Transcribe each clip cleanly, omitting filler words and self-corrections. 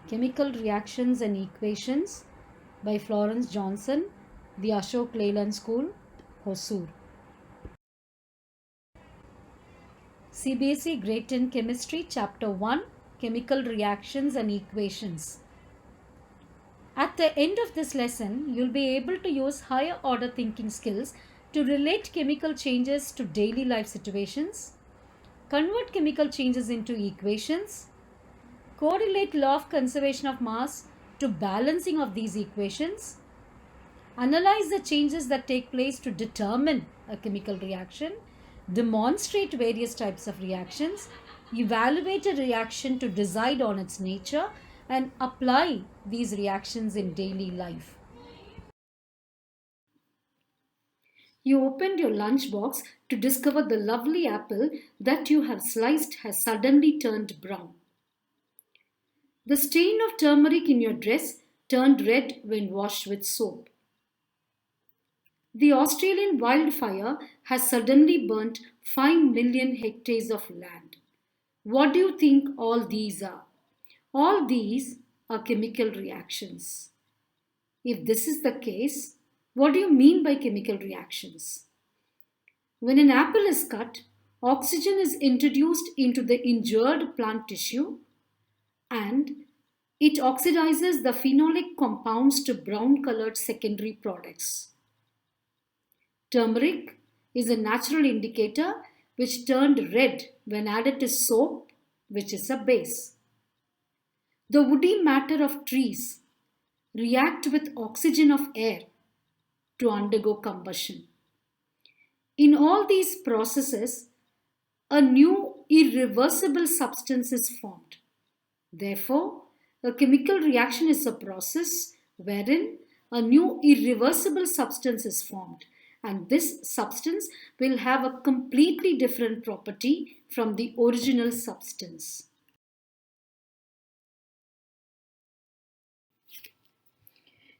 Chemical Reactions and Equations by Florence Johnson, the Ashok Leyland School, Hosur. CBSE Grade 10 Chemistry, Chapter 1, Chemical Reactions and Equations. At the end of this lesson, you'll be able to use higher order thinking skills to relate chemical changes to daily life situations, convert chemical changes into equations, correlate law of conservation of mass to balancing of these equations, analyze the changes that take place to determine a chemical reaction, demonstrate various types of reactions, evaluate a reaction to decide on its nature, and apply these reactions in daily life. You opened your lunchbox to discover the lovely apple that you have sliced has suddenly turned brown. The stain of turmeric in your dress turned red when washed with soap. The Australian wildfire has suddenly burnt 5 million hectares of land. What do you think all these are? All these are chemical reactions. If this is the case, what do you mean by chemical reactions? When an apple is cut, oxygen is introduced into the injured plant tissue and it oxidizes the phenolic compounds to brown colored secondary products. Turmeric is a natural indicator which turned red when added to soap, which is a base. The woody matter of trees react with oxygen of air to undergo combustion. In all these processes, a new irreversible substance is formed. Therefore, a chemical reaction is a process wherein a new irreversible substance is formed, and this substance will have a completely different property from the original substance.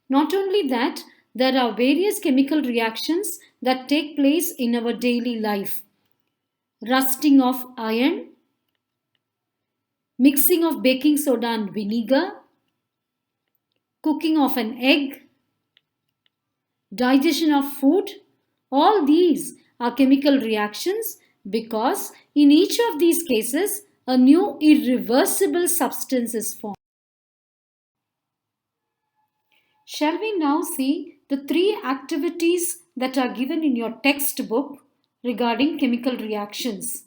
Not only that, there are various chemical reactions that take place in our daily life. Rusting of iron, mixing of baking soda and vinegar, cooking of an egg, digestion of food, all these are chemical reactions because in each of these cases a new irreversible substance is formed. Shall we now see the three activities that are given in your textbook regarding chemical reactions?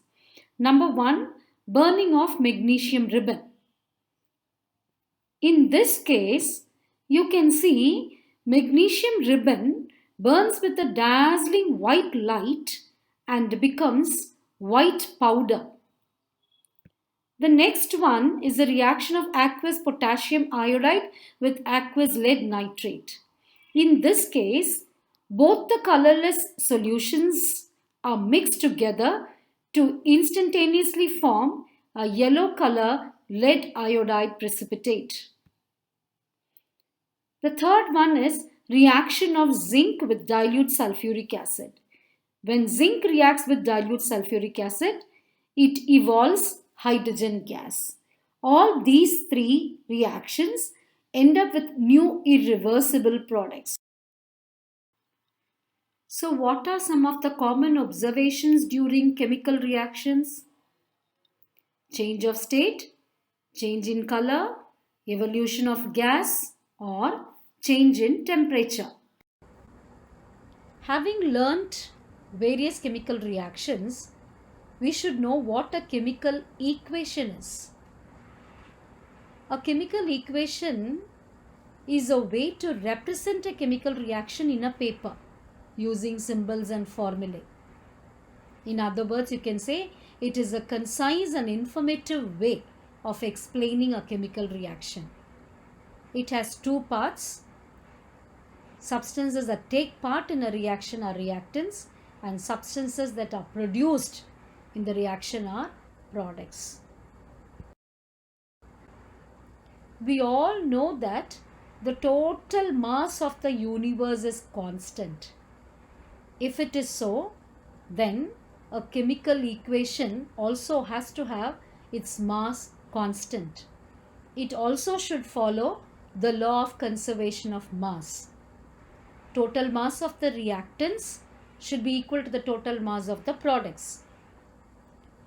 Number 1, burning of magnesium ribbon. In this case, you can see magnesium ribbon burns with a dazzling white light and becomes white powder. The next one is the reaction of aqueous potassium iodide with aqueous lead nitrate. In this case, both the colorless solutions are mixed together to instantaneously form a yellow color lead iodide precipitate. The third one is reaction of zinc with dilute sulfuric acid. When zinc reacts with dilute sulfuric acid, it evolves hydrogen gas. All these three reactions end up with new irreversible products. So what are some of the common observations during chemical reactions? Change of state, change in color, evolution of gas, or change in temperature. Having learnt various chemical reactions, we should know what a chemical equation is. A chemical equation is a way to represent a chemical reaction in a paper using symbols and formulae. In other words, you can say it is a concise and informative way of explaining a chemical reaction. It has two parts. Substances that take part in a reaction are reactants, and substances that are produced in the reaction are products. We all know that the total mass of the universe is constant. If it is so, then a chemical equation also has to have its mass constant. it also should follow the law of conservation of mass. Total mass of the reactants should be equal to the total mass of the products.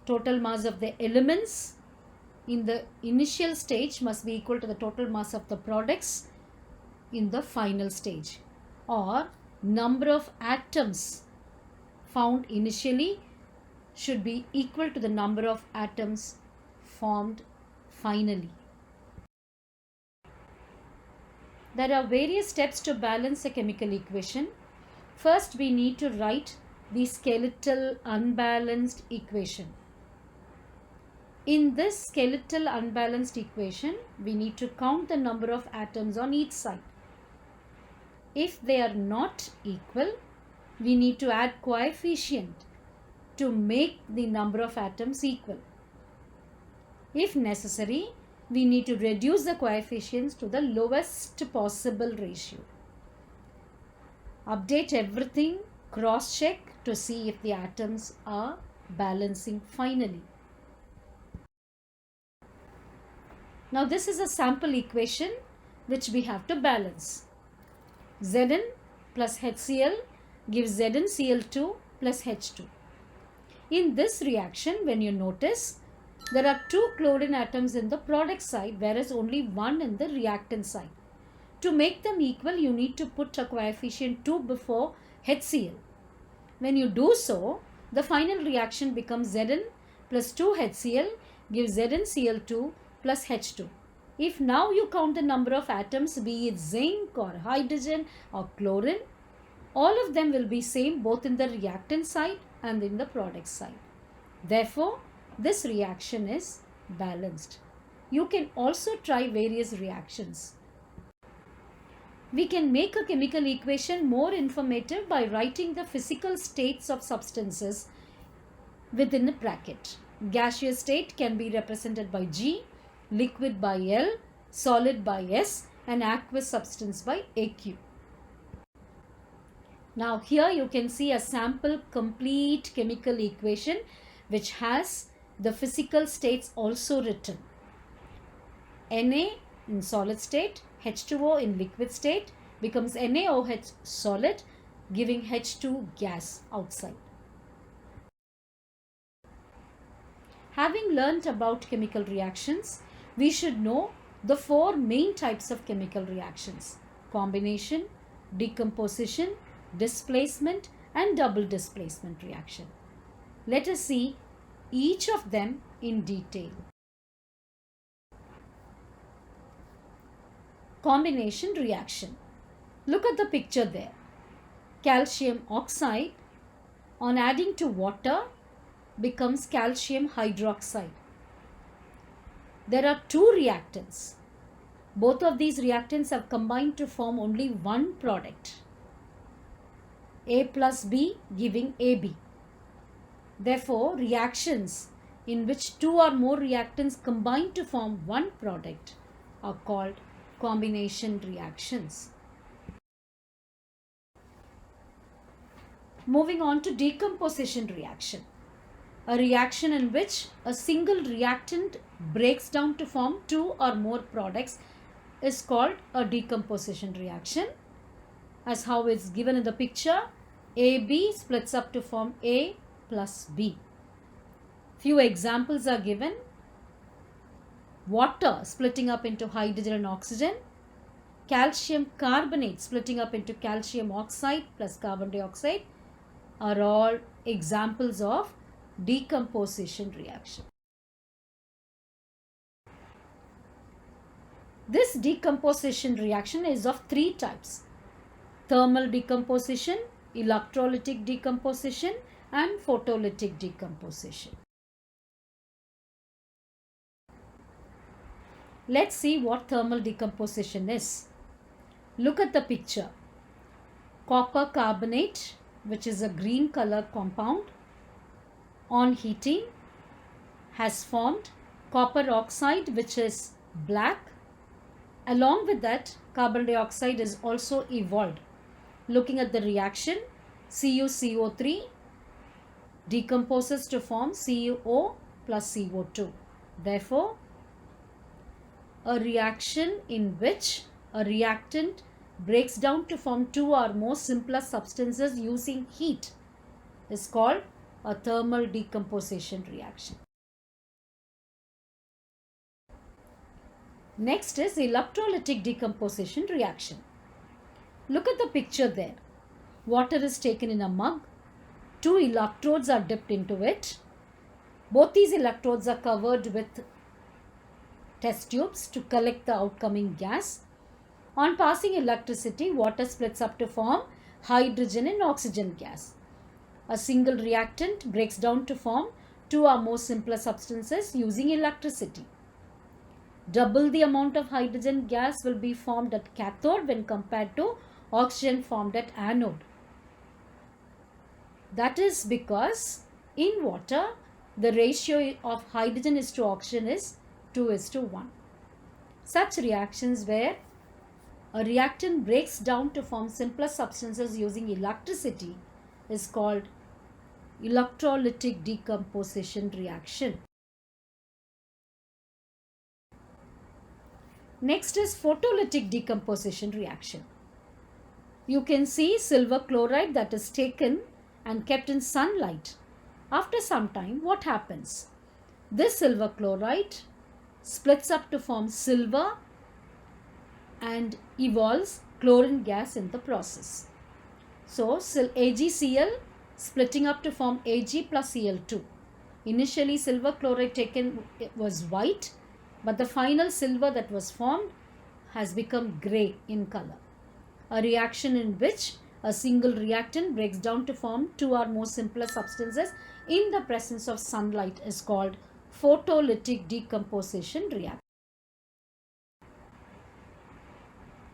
Total mass of the elements in the initial stage must be equal to the total mass of the products in the final stage, or number of atoms found initially should be equal to the number of atoms formed finally. There are various steps to balance a chemical equation. First, we need to write the skeletal unbalanced equation. In this skeletal unbalanced equation, we need to count the number of atoms on each side. If they are not equal, we need to add coefficient to make the number of atoms equal. If necessary, we need to reduce the coefficients to the lowest possible ratio. Update everything, cross-check to see if the atoms are balancing finally. Now this is a sample equation which we have to balance. Zn plus HCl gives ZnCl2 plus H2. In this reaction, when you notice, there are 2 chlorine atoms in the product side, whereas only 1 in the reactant side. To make them equal, you need to put a coefficient 2 before HCl. When you do so, the final reaction becomes Zn plus 2 HCl gives ZnCl2 plus H2. If now you count the number of atoms, be it zinc or hydrogen or chlorine, all of them will be same both in the reactant side and in the product side. Therefore, this reaction is balanced. You can also try various reactions. We can make a chemical equation more informative by writing the physical states of substances within a bracket. Gaseous state can be represented by G, liquid by L, solid by S, and aqueous substance by AQ. Now here you can see a sample complete chemical equation which has the physical states also written. Na in solid state, H2O in liquid state becomes NaOH solid, giving H2 gas outside. Having learnt about chemical reactions, we should know the 4 main types of chemical reactions: combination, decomposition, displacement, and double displacement reaction. Let us see each of them in detail. Combination reaction. Look at the picture there. Calcium oxide, on adding to water, becomes calcium hydroxide. There are 2 reactants. Both of these reactants have combined to form only one product, A plus B giving AB. Therefore, reactions in which 2 or more reactants combine to form one product are called combination reactions. Moving on to decomposition reaction. A reaction in which a single reactant breaks down to form 2 or more products is called a decomposition reaction. As how it's given in the picture, AB splits up to form A plus B. Few examples are given. Water splitting up into hydrogen and oxygen, calcium carbonate splitting up into calcium oxide plus carbon dioxide are all examples of decomposition reaction. This decomposition reaction is of 3 types: thermal decomposition, electrolytic decomposition, and photolytic decomposition. Let's see what thermal decomposition is. Look at the picture. Copper carbonate, which is a green color compound, on heating has formed copper oxide, which is black. Along with that, carbon dioxide is also evolved. Looking at the reaction, CuCO3 decomposes to form CO plus CO2. Therefore, A reaction in which a reactant breaks down to form two or more simpler substances using heat is called a thermal decomposition reaction. Next is electrolytic decomposition reaction. Look at the picture there. Water is taken in a mug. Two electrodes are dipped into it. Both these electrodes are covered with test tubes to collect the outcoming gas. On passing electricity, water splits up to form hydrogen and oxygen gas. A single reactant breaks down to form two or more simpler substances using electricity. Double the amount of hydrogen gas will be formed at cathode when compared to oxygen formed at anode. That is because in water, the ratio of hydrogen is to oxygen is 2:1. Such reactions where a reactant breaks down to form simpler substances using electricity is called electrolytic decomposition reaction. Next is photolytic decomposition reaction. You can see silver chloride that is taken and kept in sunlight. After some time, what happens? This silver chloride splits up to form silver and evolves chlorine gas in the process. So, AgCl splitting up to form Ag plus Cl2. Initially, silver chloride taken was white, but the final silver that was formed has become grey in color. A reaction in which a single reactant breaks down to form two or more simpler substances in the presence of sunlight is called photolytic decomposition reaction.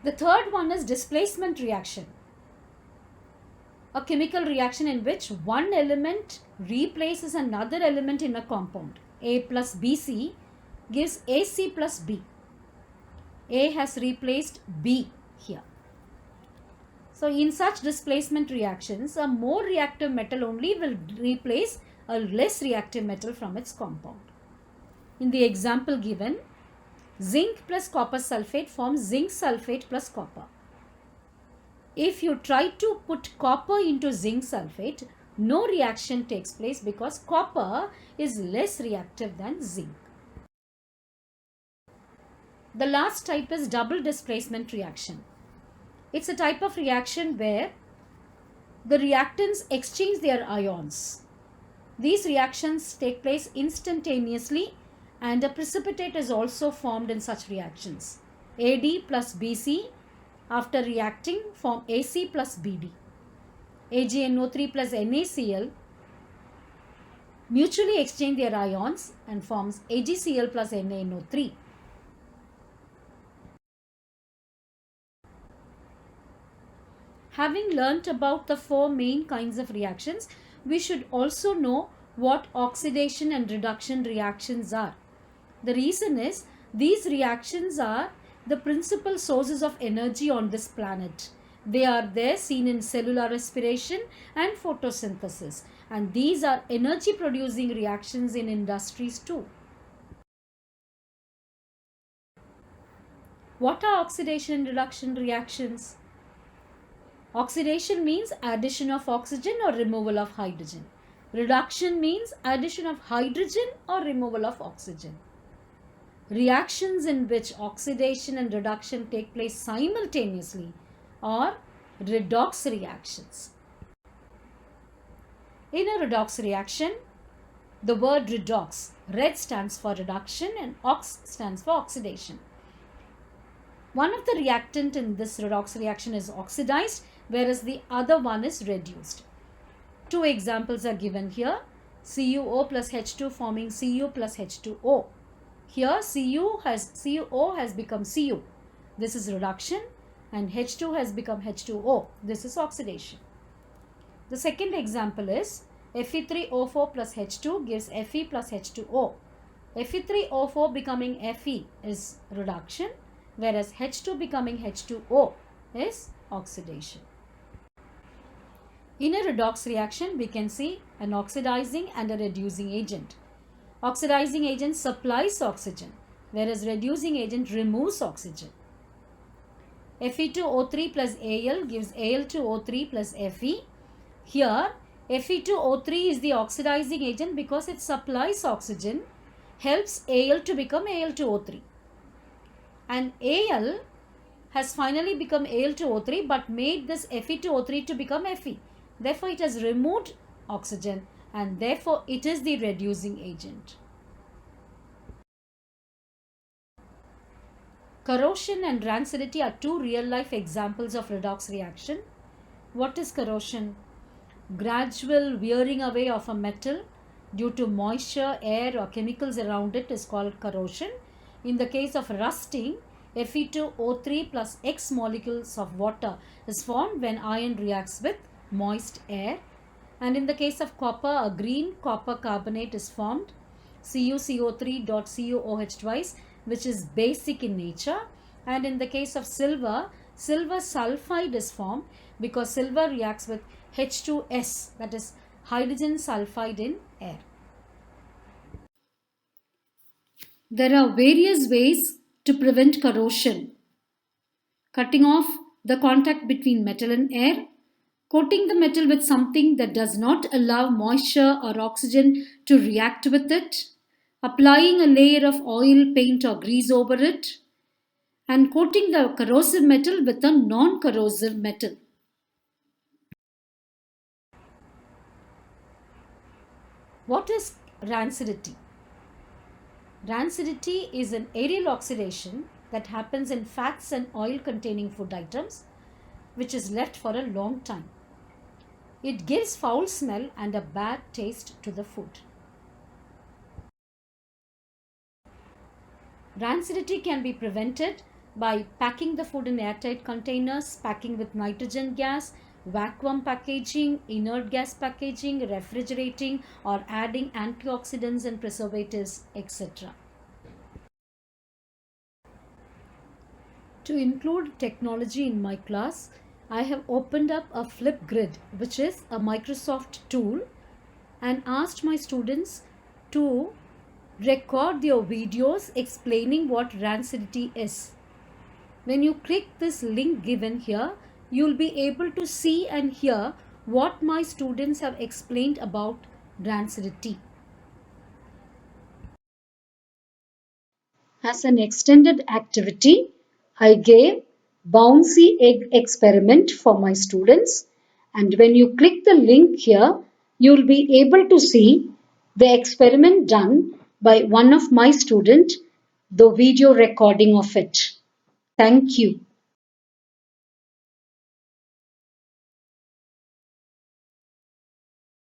The third one is displacement reaction. A chemical reaction in which one element replaces another element in a compound. A plus BC gives AC plus B. A has replaced B here. So in such displacement reactions, a more reactive metal only will replace a less reactive metal from its compound. In the example given, zinc plus copper sulfate forms zinc sulfate plus copper. If you try to put copper into zinc sulfate, no reaction takes place because copper is less reactive than zinc. The last type is double displacement reaction. It's a type of reaction where the reactants exchange their ions. These reactions take place instantaneously and a precipitate is also formed in such reactions. AD plus BC after reacting form AC plus BD. AgNO3 plus NaCl mutually exchange their ions and forms AgCl plus NaNO3. Having learnt about the four main kinds of reactions, we should also know what oxidation and reduction reactions are. The reason is these reactions are the principal sources of energy on this planet. They are there seen in cellular respiration and photosynthesis, and these are energy producing reactions in industries too. What are oxidation and reduction reactions? Oxidation means addition of oxygen or removal of hydrogen. Reduction means addition of hydrogen or removal of oxygen. Reactions in which oxidation and reduction take place simultaneously are redox reactions. In a redox reaction, the word redox, red stands for reduction and ox stands for oxidation. One of the reactant in this redox reaction is oxidized, whereas the other one is reduced. Two examples are given here. CuO plus H2 forming Cu plus H2O. Here CuO has become Cu. This is reduction, and H2 has become H2O. This is oxidation. The second example is Fe3O4 plus H2 gives Fe plus H2O. Fe3O4 becoming Fe is reduction, whereas H2 becoming H2O is oxidation. In a redox reaction, we can see an oxidizing and a reducing agent. Oxidizing agent supplies oxygen, whereas reducing agent removes oxygen. Fe2O3 plus Al gives Al2O3 plus Fe. Here, Fe2O3 is the oxidizing agent because it supplies oxygen, helps Al to become Al2O3. And Al has finally become Al2O3 but made this Fe2O3 to become Fe. Therefore, it has removed oxygen and therefore it is the reducing agent. Corrosion and rancidity are two real-life examples of redox reaction. What is corrosion? Gradual wearing away of a metal due to moisture, air or chemicals around it is called corrosion. In the case of rusting, Fe2O3 plus X molecules of water is formed when iron reacts with moist air. And in the case of copper, a green copper carbonate is formed, CuCO3.CuOH twice, which is basic in nature. And in the case of silver, silver sulfide is formed because silver reacts with H2S, that is hydrogen sulfide in air. There are various ways to prevent corrosion. Cutting off the contact between metal and air, coating the metal with something that does not allow moisture or oxygen to react with it, applying a layer of oil, paint or grease over it, and coating the corrosive metal with a non-corrosive metal. What is rancidity? Rancidity is an aerial oxidation that happens in fats and oil containing food items which is left for a long time. It gives foul smell and a bad taste to the food. Rancidity can be prevented by packing the food in airtight containers, packing with nitrogen gas, vacuum packaging, inert gas packaging, refrigerating, or adding antioxidants and preservatives, etc. To include technology in my class, I have opened up a Flipgrid, which is a Microsoft tool, and asked my students to record their videos explaining what rancidity is. When you click this link given here, you will be able to see and hear what my students have explained about rancidity. As an extended activity, I gave bouncy egg experiment for my students, and when you click the link here, you will be able to see the experiment done by one of my students, the video recording of it. Thank you.